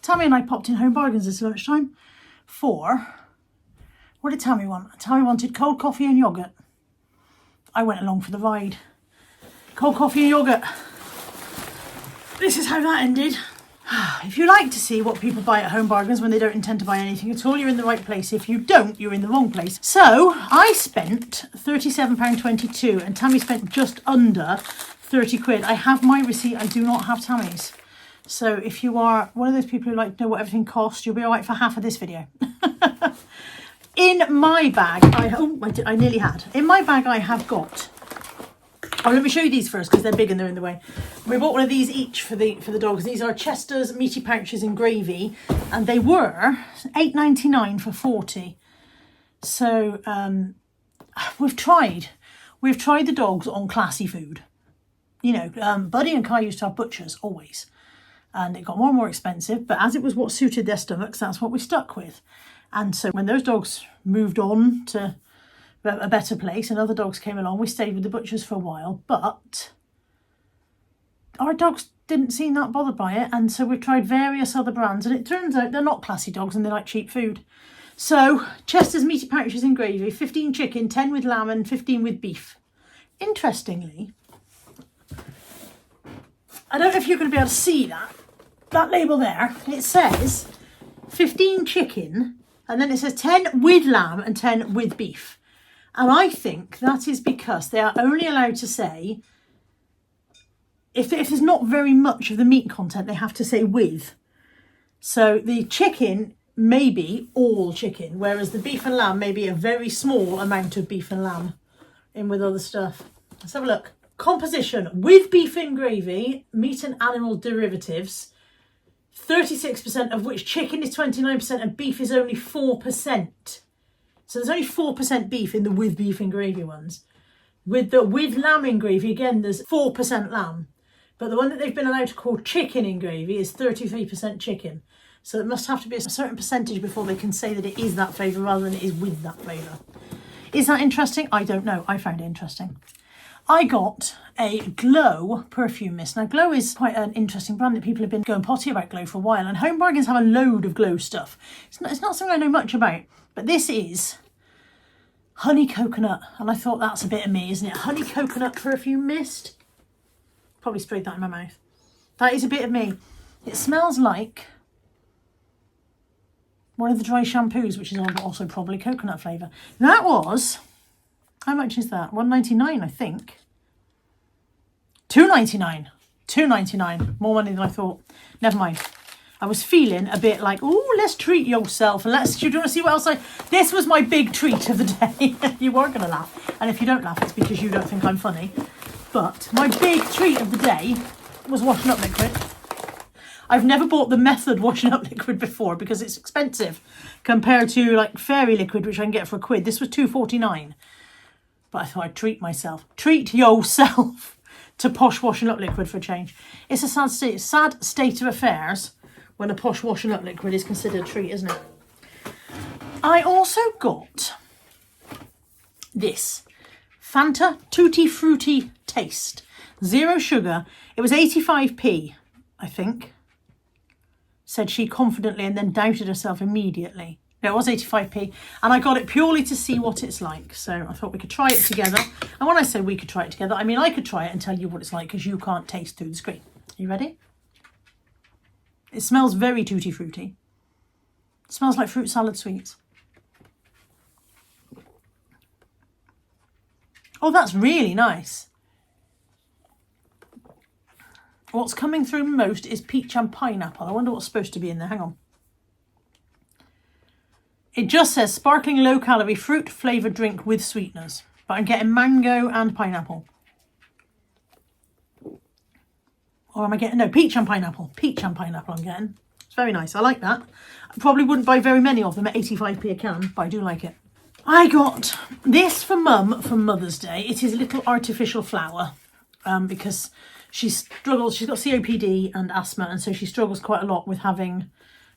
Tammy and I popped in Home Bargains this lunchtime for, what did Tammy want? Tammy wanted cold coffee and yoghurt. I went along for the ride. Cold coffee and yoghurt. This is how that ended. If you like to see what people buy at Home Bargains when they don't intend to buy anything at all, you're in the right place. If you don't, you're in the wrong place. So I spent £37.22 and Tammy spent just under 30 quid. I have my receipt, I do not have Tammy's. So if you are one of those people who like to know what everything costs, you'll be all right for half of this video. In my bag, I nearly had. In my bag I have got, let me show you these first because they're big and they're in the way. We bought one of these each for the dogs. These are Chester's meaty pouches in gravy, and they were £8.99 for 40. So we've tried the dogs on classy food. You know, Buddy and Kai used to have butchers always, and it got more and more expensive. But as it was what suited their stomachs, that's what we stuck with. And so when those dogs moved on to a better place and other dogs came along, we stayed with the butchers for a while. But our dogs didn't seem that bothered by it, and so we've tried various other brands, and it turns out they're not classy dogs and they like cheap food. So Chester's meaty pouches in gravy, 15 chicken, 10 with lamb and 15 with beef. Interestingly, I don't know if you're going to be able to see that label there. It says 15 chicken, and then it says 10 with lamb and 10 with beef. And I think that is because they are only allowed to say, if there's not very much of the meat content, they have to say with. So the chicken may be all chicken, whereas the beef and lamb may be a very small amount of beef and lamb in with other stuff. Let's have a look. Composition: with beef in gravy, meat and animal derivatives, 36% of which chicken is 29% and beef is only 4%. So there's only 4% beef in the with beef in gravy ones. With the with lamb in gravy, again, there's 4% lamb. But the one that they've been allowed to call chicken in gravy is 33% chicken. So it must have to be a certain percentage before they can say that it is that flavour rather than it is with that flavour. Is that interesting? I don't know. I found it interesting. I got a Glow perfume mist. Now, Glow is quite an interesting brand that people have been going potty about Glow for a while, and Home Bargains have a load of Glow stuff. It's not something I know much about, but this is honey coconut, and I thought that's a bit of me, isn't it? Honey coconut perfume mist. Probably sprayed that in my mouth. That is a bit of me. It smells like one of the dry shampoos, which is also probably coconut flavour. That was... how much is that? $1.99, I think. $2.99. $2.99. More money than I thought. Never mind. I was feeling a bit like, oh, let's treat yourself. And do you want to see what else this was my big treat of the day. You are going to laugh. And if you don't laugh, it's because you don't think I'm funny. But my big treat of the day was washing up liquid. I've never bought the Method washing up liquid before because it's expensive compared to like Fairy liquid, which I can get for £1. This was $2.49. But I thought I'd treat myself. Treat yourself to posh washing up liquid for a change. It's a sad state of affairs when a posh washing up liquid is considered a treat, isn't it? I also got this Fanta Tutti Frutti Taste. 0 sugar. It was 85p, I think. Said she confidently, and then doubted herself immediately. No, it was 85p, and I got it purely to see what it's like. So I thought we could try it together. And when I say we could try it together, I mean I could try it and tell you what it's like because you can't taste through the screen. Are you ready? It smells very tutti frutti. It smells like fruit salad sweets. Oh, that's really nice. What's coming through most is peach and pineapple. I wonder what's supposed to be in there. Hang on. It just says sparkling low-calorie fruit flavoured drink with sweeteners. But I'm getting mango and pineapple. Or am I getting... no, peach and pineapple. Peach and pineapple I'm getting. It's very nice. I like that. I probably wouldn't buy very many of them at 85p a can, but I do like it. I got this for Mum for Mother's Day. It is a little artificial flower because she struggles. She's got COPD and asthma, and so she struggles quite a lot with having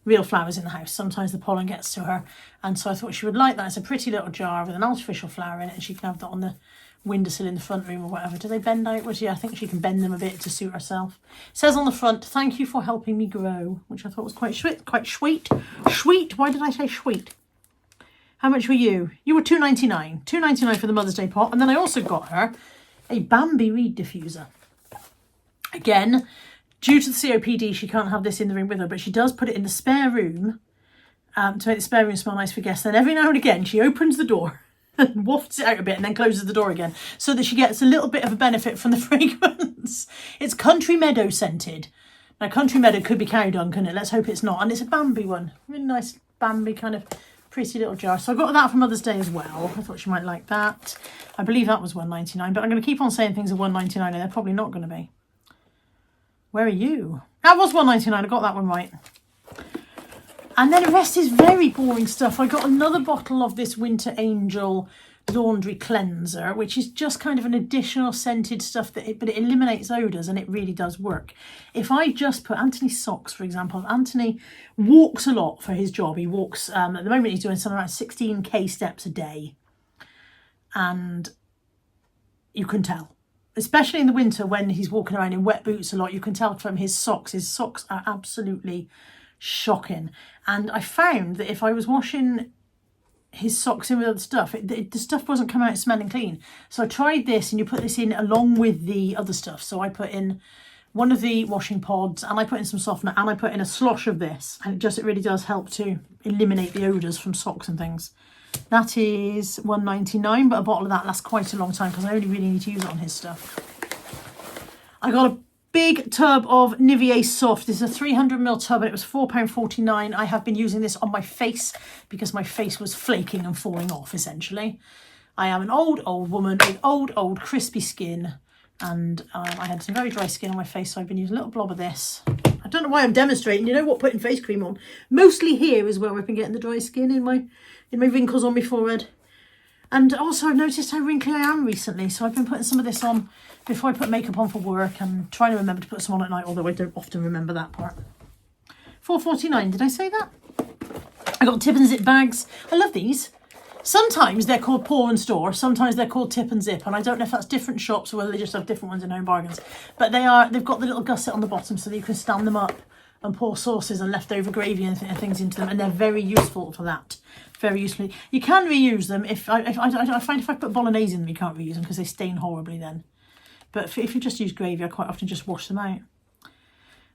real flowers in the house. Sometimes the pollen gets to her, and so I thought she would like that. It's a pretty little jar with an artificial flower in it, and she can have that on the windowsill in the front room or whatever. Do they bend outwards? Yeah, I think she can bend them a bit to suit herself. It says on the front, "Thank you for helping me grow," which I thought was quite sweet. Quite sweet. Sweet. Why did I say sweet? How much were you? You were £2.99. £2.99 for the Mother's Day pot. And then I also got her a Bambi reed diffuser. Again, due to the COPD, she can't have this in the room with her, but she does put it in the spare room to make the spare room smell nice for guests. Then every now and again, she opens the door and wafts it out a bit and then closes the door again so that she gets a little bit of a benefit from the fragrance. It's Country Meadow scented. Now, Country Meadow could be cow dung, couldn't it? Let's hope it's not. And it's a Bambi one. Really nice Bambi kind of pretty little jar. So I got that for Mother's Day as well. I thought she might like that. I believe that was £1.99, but I'm going to keep on saying things are £1.99 and they're probably not going to be. Where are you? That was £1.99. I got that one right. And then the rest is very boring stuff. I got another bottle of this Winter Angel laundry cleanser, which is just kind of an additional scented stuff, but it eliminates odours and it really does work. If I just put Anthony's socks, for example, Anthony walks a lot for his job. He walks, at the moment he's doing something around 16k steps a day. And you can tell, especially in the winter when he's walking around in wet boots a lot, you can tell from his socks. His socks are absolutely shocking. And I found that if I was washing his socks in with other stuff, the stuff wasn't coming out smelling clean. So I tried this, and you put this in along with the other stuff. So I put in one of the washing pods, and I put in some softener, and I put in a slosh of this, and it really does help to eliminate the odours from socks and things. That is £1.99, but a bottle of that lasts quite a long time because I only really need to use it on his stuff. I got a big tub of Nivea Soft. This is a 300ml tub and it was £4.49. I have been using this on my face because my face was flaking and falling off, essentially. I am an old woman with old crispy skin, and I had some very dry skin on my face, so I've been using a little blob of this. I don't know why I'm demonstrating. You know what, putting face cream on. Mostly here is where I've been getting the dry skin, in my wrinkles on my forehead. And also I've noticed how wrinkly I am recently, so I've been putting some of this on before I put makeup on for work, and trying to remember to put some on at night, although I don't often remember that part. £4.49, did I say that? I got Tip and Zip bags. I love these. Sometimes they're called Pour and Store, sometimes they're called Tip and Zip, and I don't know if that's different shops or whether they just have different ones in Home Bargains. But they've got the little gusset on the bottom so that you can stand them up and pour sauces and leftover gravy and things into them, and they're very useful for that. Very useful. You can reuse them. I find if I put bolognese in them, you can't reuse them because they stain horribly then. But if you just use gravy, I quite often just wash them out.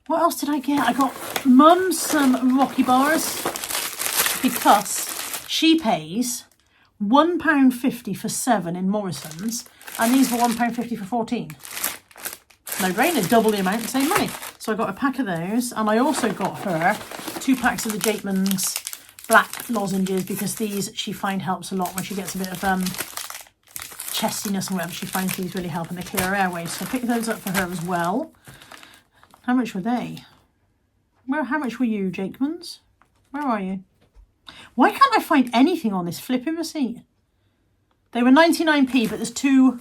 What else did I get? I got Mum some Rocky Bars because she pays £1.50 for 7 in Morrison's, and these were £1.50 for 14. No brainer, double the amount, same money. So I got a pack of those, and I also got her 2 packs of the Jakeman's black lozenges, because these she finds helps a lot when she gets a bit of chestiness and whatever. She finds these really help, and they clear her airways. So I picked those up for her as well. How much were they? How much were you, Jakeman's? Where are you? Why can't I find anything on this flipping receipt? They were 99p, but there's two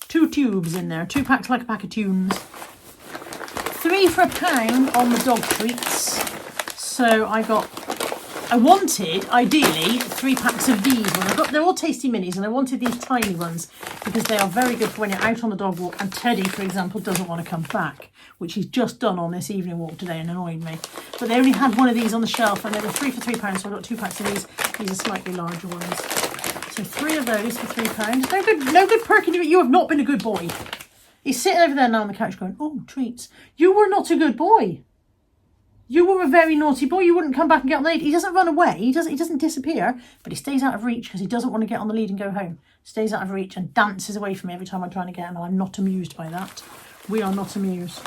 tubes in there. 2 packs, like a pack of tunes. 3 for £1 on the dog treats. So I wanted, ideally, 3 packs of these. They're all Tasty Minis, and I wanted these tiny ones because they are very good for when you're out on the dog walk, and Teddy, for example, doesn't want to come back, which he's just done on this evening walk today and annoyed me. But they only had one of these on the shelf, and they were 3 for £3, so I got 2 packs of these. These are slightly larger ones. So 3 of those for £3. No good perking. You have not been a good boy. He's sitting over there now on the couch going, "Oh, treats." You were not a good boy. You were a very naughty boy. You wouldn't come back and get on the lead. He doesn't run away. He doesn't disappear, but he stays out of reach because he doesn't want to get on the lead and go home. Stays out of reach and dances away from me every time I'm trying to get him, and I'm not amused by that. We are not amused.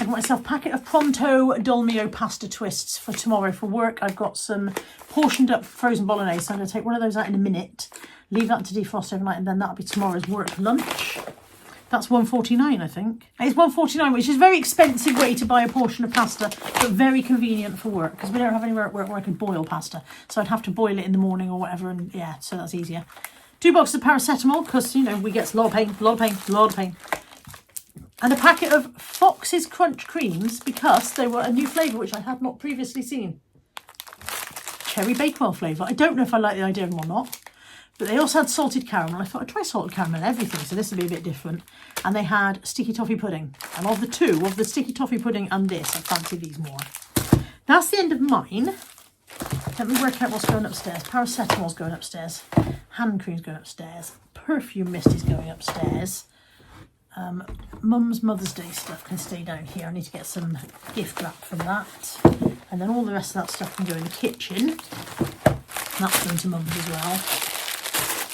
I got myself a packet of Pronto Dolmio pasta twists for tomorrow for work. I've got some portioned up frozen bolognese, so I'm going to take one of those out in a minute, leave that to defrost overnight, and then that'll be tomorrow's work lunch. That's £1.49, I think. It's £1.49, which is a very expensive way to buy a portion of pasta, but very convenient for work, because we don't have anywhere at work where I could boil pasta. So I'd have to boil it in the morning or whatever, and yeah, so that's easier. 2 boxes of paracetamol, because, you know, we get a lot of pain. And a packet of Fox's Crunch Creams, because they were a new flavour, which I had not previously seen. Cherry Bakewell flavour. I don't know if I like the idea of them or not. But they also had salted caramel. I thought I'd try salted caramel everything, so this would be a bit different. And they had sticky toffee pudding. And of the two, of the sticky toffee pudding and this, I fancy these more. That's the end of mine. Let me work out what's going upstairs. Paracetamol's going upstairs. Hand cream's going upstairs. Perfume mist is going upstairs. Mum's Mother's Day stuff can stay down here. I need to get some gift wrap from that. And then all the rest of that stuff can go in the kitchen. That's going to Mum's as well.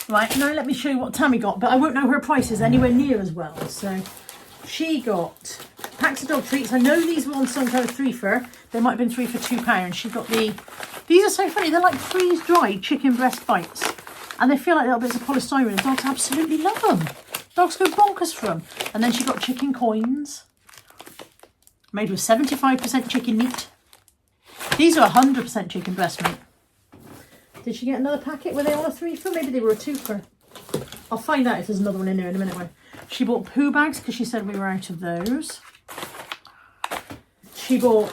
Right, now let me show you what Tammy got, but I won't know her prices anywhere near as well. So she got packs of dog treats. I know these were on some kind of 3 for. They might have been 3 for £2. She got these are so funny. They're like freeze-dried chicken breast bites. And they feel like little bits of polystyrene. Dogs absolutely love them. Dogs go bonkers for them. And then she got chicken coins. Made with 75% chicken meat. These are 100% chicken breast meat. Did she get another packet? Were they all a 3 for? Maybe they were a 2 for. I'll find out if there's another one in there in a minute. She bought poo bags because she said we were out of those. She bought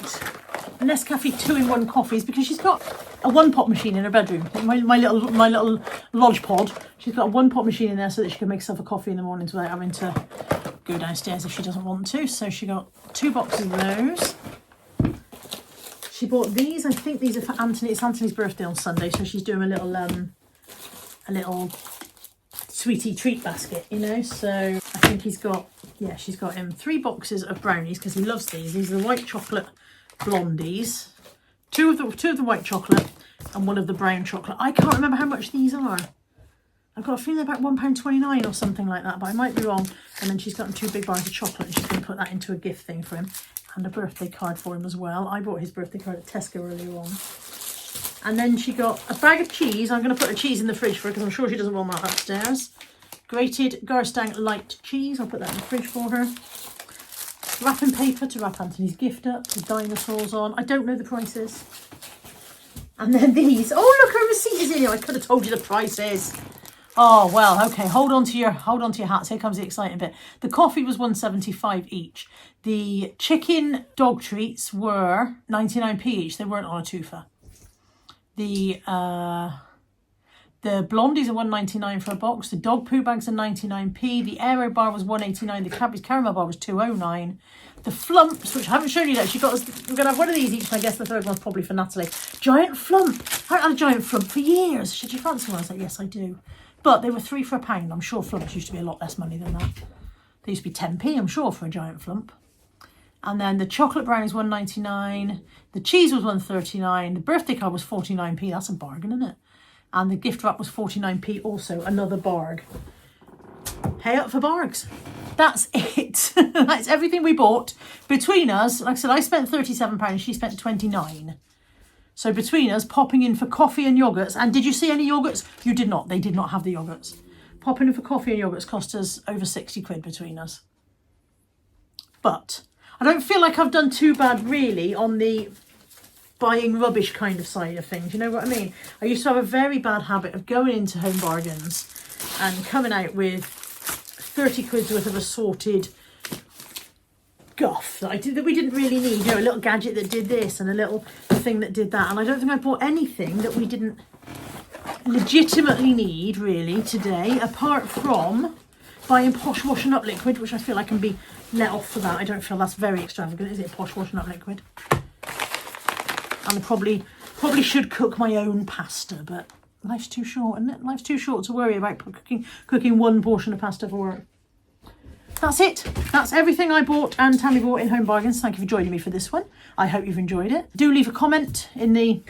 Nescafe 2-in-1 coffees because she's got a 1-pot machine in her bedroom. My little lodge pod. She's got a 1-pot machine in there so that she can make herself a coffee in the mornings without having to go downstairs if she doesn't want to. So she got 2 boxes of those. She bought these. I think these are for Anthony. It's Anthony's birthday on Sunday, so she's doing a little sweetie treat basket, you know. So I think she's got him 3 boxes of brownies because he loves these. These are the white chocolate blondies. 2 of the white chocolate and 1 of the brown chocolate. I can't remember how much these are. I've got a feeling they're about £1.29 or something like that, but I might be wrong. And then she's gotten 2 big bars of chocolate and she's going to put that into a gift thing for him. And a birthday card for him as well. I bought his birthday card at Tesco earlier on. And then she got a bag of cheese. I'm going to put the cheese in the fridge for her because I'm sure she doesn't want that upstairs. Grated Garstang light cheese. I'll put that in the fridge for her. Wrapping paper to wrap Anthony's gift up with dinosaurs on. I don't know the prices. And then these. Oh, look, her receipt is in here. I could have told you the prices. Oh, well, okay. Hold on to your hats. Here comes the exciting bit. The coffee was $1.75 each. The chicken dog treats were 99p each. They weren't on a 2 for. The blondies are $1.99 for a box. The dog poo bags are 99p. The Aero bar was $1.89. The Cadbury's caramel bar was $2.09. The flumps, which I haven't shown you yet, we're going to have one of these each, and I guess the third one's probably for Natalie. Giant flump. I haven't had a giant flump for years. Should you fancy one? I was like, yes, I do. But they were 3 for £1. I'm sure flumps used to be a lot less money than that. They used to be 10p, I'm sure, for a giant flump. And then the chocolate brownies $1.99. The cheese was $1.39. The birthday card was 49p. That's a bargain, isn't it? And the gift wrap was 49p, also another barg. Hey up for bargs. That's it. That's everything we bought. Between us, like I said, I spent £37, she spent £29. So between us, popping in for coffee and yogurts. And did you see any yogurts? You did not. They did not have the yogurts. Popping in for coffee and yogurts cost us over 60 quid between us. But I don't feel like I've done too bad really on the buying rubbish kind of side of things. You know what I mean? I used to have a very bad habit of going into Home Bargains and coming out with 30 quid's worth of assorted guff that we didn't really need. You know, a little gadget that did this and a little thing that did that. And I don't think I bought anything that we didn't legitimately need really today, apart from buying Posh Washing Up liquid, which I feel I can be let off for that. I don't feel that's very extravagant, is it? Posh Washing Up liquid. And I probably should cook my own pasta, but life's too short, isn't it? Life's too short to worry about cooking 1 portion of pasta for work. That's it. That's everything I bought and Tammy bought in Home Bargains. Thank you for joining me for this one. I hope you've enjoyed it. Do leave a comment in the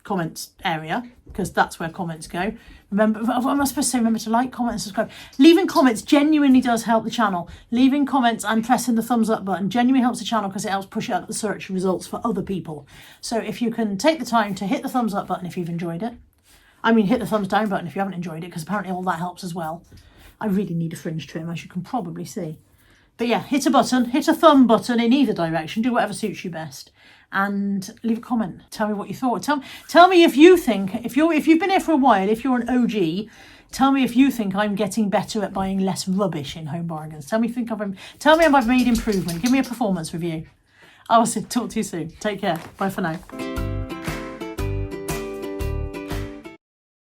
comments area, because that's where comments go. Remember, what am I supposed to say? Remember to like, comment and subscribe. Leaving comments genuinely does help the channel. Leaving comments and pressing the thumbs up button genuinely helps the channel because it helps push out the search results for other people. So if you can take the time to hit the thumbs up button if you've enjoyed it. I mean, hit the thumbs down button if you haven't enjoyed it, because apparently all that helps as well. I really need a fringe trim, as you can probably see. But yeah, hit a button, hit a thumb button in either direction. Do whatever suits you best. And leave a comment. Tell me what you thought. Tell me if you think, if you've been here for a while, if you're an OG, tell me if you think I'm getting better at buying less rubbish in Home Bargains. Tell me if I've made improvement. Give me a performance review. I will talk to you soon. Take care. Bye for now.